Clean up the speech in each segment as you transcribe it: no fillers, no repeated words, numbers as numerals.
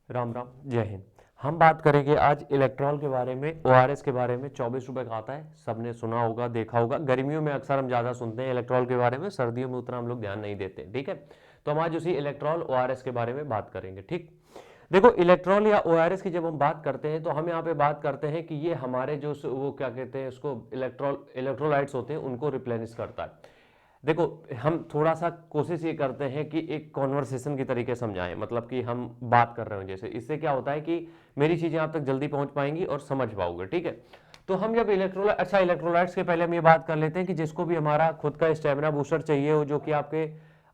राम राम, जय हिंद। हम बात करेंगे आज इलेक्ट्रॉल के बारे में, ओआरएस के बारे में। 24 रुपए का आता है, सबने सुना होगा, देखा होगा। गर्मियों में अक्सर हम ज़्यादा सुनते हैं इलेक्ट्रॉल के बारे में, सर्दियों में उतना हम लोग ध्यान नहीं देते। ठीक है, तो हम आज उसी इलेक्ट्रॉल ओआरएस के बारे में बात करेंगे। ठीक, देखो इलेक्ट्रॉल या ओआरएस की जब हम बात करते हैं तो हम यहाँ पे बात करते हैं कि ये हमारे जो वो क्या कहते हैं उसको, इलेक्ट्रोलाइट्स होते हैं, उनको रिप्लेनिश करता है। देखो, हम थोड़ा सा कोशिश ये करते हैं कि एक कॉन्वर्सेशन की तरीके समझाएं, मतलब कि हम बात कर रहे हो जैसे। इससे क्या होता है कि मेरी चीजें आप तक जल्दी पहुंच पाएंगी और समझ पाओगे। ठीक है, तो हम जब इलेक्ट्रोलाइट्स के पहले हम ये बात कर लेते हैं कि जिसको भी हमारा खुद का स्टेमिना बूस्टर चाहिए हो, जो कि आपके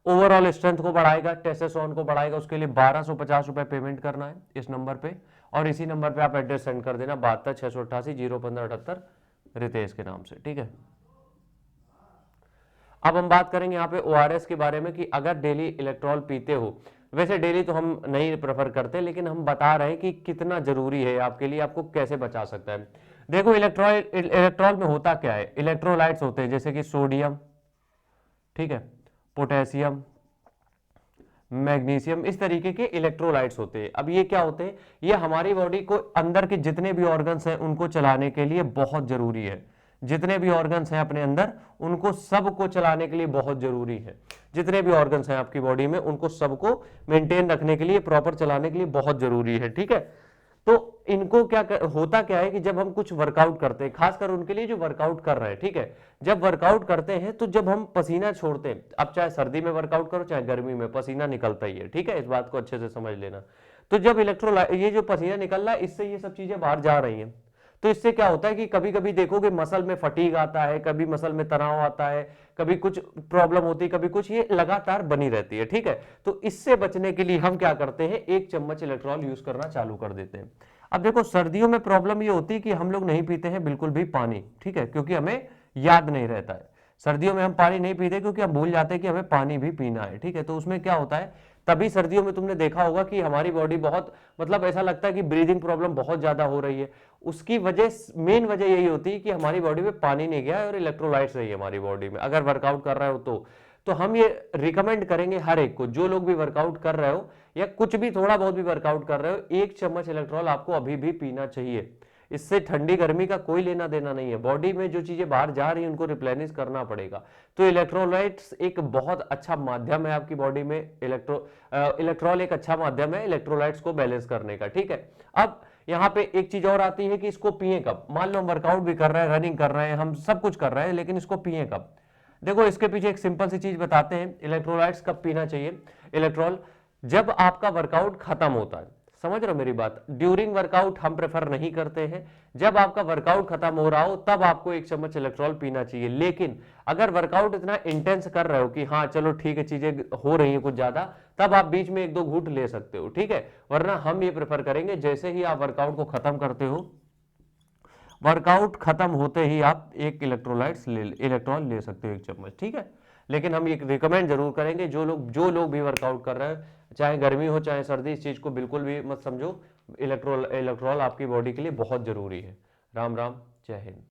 ओवरऑल स्ट्रेंथ को बढ़ाएगा, टेस्टोस्टेरोन को बढ़ाएगा, उसके लिए 1250 रुपए पेमेंट करना है इस नंबर पे। और इसी नंबर पे आप एड्रेस सेंड कर देना 72 688 01578 रितेश के नाम से। ठीक है, अब हम बात करेंगे यहाँ पे ओआरएस के बारे में कि अगर डेली इलेक्ट्रॉल पीते हो, वैसे डेली तो हम नहीं प्रेफर करते, लेकिन हम बता रहे हैं कि कितना जरूरी है आपके लिए, आपको कैसे बचा सकता है। देखो इलेक्ट्रॉल में होता क्या है, इलेक्ट्रोलाइट्स होते हैं जैसे कि सोडियम, ठीक है, पोटेशियम, मैग्नीशियम, इस तरीके के इलेक्ट्रोलाइट्स होते हैं। अब ये क्या होते हैं, ये हमारी बॉडी को अंदर के जितने भी ऑर्गन्स हैं उनको चलाने के लिए बहुत जरूरी है। जितने भी ऑर्गन्स हैं अपने अंदर, उनको सबको चलाने के लिए बहुत जरूरी है। जितने भी ऑर्गन्स हैं आपकी बॉडी में, उनको सबको मेंटेन रखने के लिए, प्रॉपर चलाने के लिए बहुत जरूरी है। ठीक है, तो इनको होता क्या है कि जब हम कुछ वर्कआउट करते हैं, खासकर उनके लिए जो वर्कआउट कर रहे हैं, ठीक है, जब वर्कआउट करते हैं तो जब हम पसीना छोड़ते हैं, अब चाहे सर्दी में वर्कआउट करो चाहे गर्मी में, पसीना निकलता ही है। ठीक है, इस बात को अच्छे से समझ लेना। तो जब इलेक्ट्रोलाइट, ये जो पसीना निकल रहा है, इससे ये सब चीजें बाहर जा रही हैं। तो इससे क्या होता है कि कभी कभी देखोगे मसल में फटीग आता है, कभी मसल में तनाव आता है, कभी कुछ प्रॉब्लम होती है, कभी कुछ, ये लगातार बनी रहती है। ठीक है, तो इससे बचने के लिए हम क्या करते हैं, 1 चम्मच इलेक्ट्रॉल यूज करना चालू कर देते हैं। अब देखो सर्दियों में प्रॉब्लम ये होती है कि हम लोग नहीं पीते हैं बिल्कुल भी पानी, ठीक है, क्योंकि हमें याद नहीं रहता है। सर्दियों में हम पानी नहीं पीते क्योंकि हम भूल जाते हैं कि हमें पानी भी पीना है। ठीक है, तो उसमें क्या होता है, तभी सर्दियों में तुमने देखा होगा कि हमारी बॉडी बहुत, मतलब ऐसा लगता है कि ब्रीदिंग प्रॉब्लम बहुत ज्यादा हो रही है। उसकी वजह, मेन वजह यही होती है कि हमारी बॉडी में पानी नहीं गया है और इलेक्ट्रोलाइट्स रही है हमारी बॉडी में, अगर वर्कआउट कर रहे हो तो हम ये रिकमेंड करेंगे हर एक को, जो लोग भी वर्कआउट कर रहे हो या कुछ भी थोड़ा बहुत भी वर्कआउट कर रहे हो, 1 चम्मच इलेक्ट्रॉल आपको अभी भी पीना चाहिए। इससे ठंडी गर्मी का कोई लेना देना नहीं है, बॉडी में जो चीजें बाहर जा रही हैं उनको रिप्लेनिश करना पड़ेगा। तो इलेक्ट्रोलाइट्स एक बहुत अच्छा माध्यम है आपकी बॉडी में, इलेक्ट्रॉल एक अच्छा माध्यम है इलेक्ट्रोलाइट्स को बैलेंस करने का। ठीक है, अब यहाँ पे एक चीज और आती है कि इसको पिए कब। मान लो हम वर्कआउट भी कर रहे हैं, रनिंग कर रहे हैं, हम सब कुछ कर रहे हैं, लेकिन इसको पिए कब। देखो इसके पीछे एक सिंपल सी चीज बताते हैं, इलेक्ट्रोलाइट्स कब पीना चाहिए इलेक्ट्रॉल, जब आपका वर्कआउट खत्म होता है। समझ रहे हो मेरी बात, ड्यूरिंग वर्कआउट हम प्रेफर नहीं करते हैं। जब आपका वर्कआउट खत्म हो रहा हो तब आपको 1 चम्मच इलेक्ट्रॉल पीना चाहिए। लेकिन अगर वर्कआउट इतना इंटेंस कर रहे हो कि हाँ चलो ठीक है, चीजें हो रही हैं कुछ ज्यादा, तब आप बीच में 1-2 घूंट ले सकते हो। ठीक है, वरना हम ये प्रेफर करेंगे जैसे ही आप वर्कआउट को खत्म करते हो, वर्कआउट खत्म होते ही आप एक इलेक्ट्रॉल ले सकते हो 1 चम्मच। ठीक है, लेकिन हम ये रिकमेंड जरूर करेंगे, जो लोग भी वर्कआउट कर रहे हैं, चाहे गर्मी हो चाहे सर्दी, इस चीज को बिल्कुल भी मत समझो। इलेक्ट्रॉल आपकी बॉडी के लिए बहुत जरूरी है। राम राम, जय हिंद।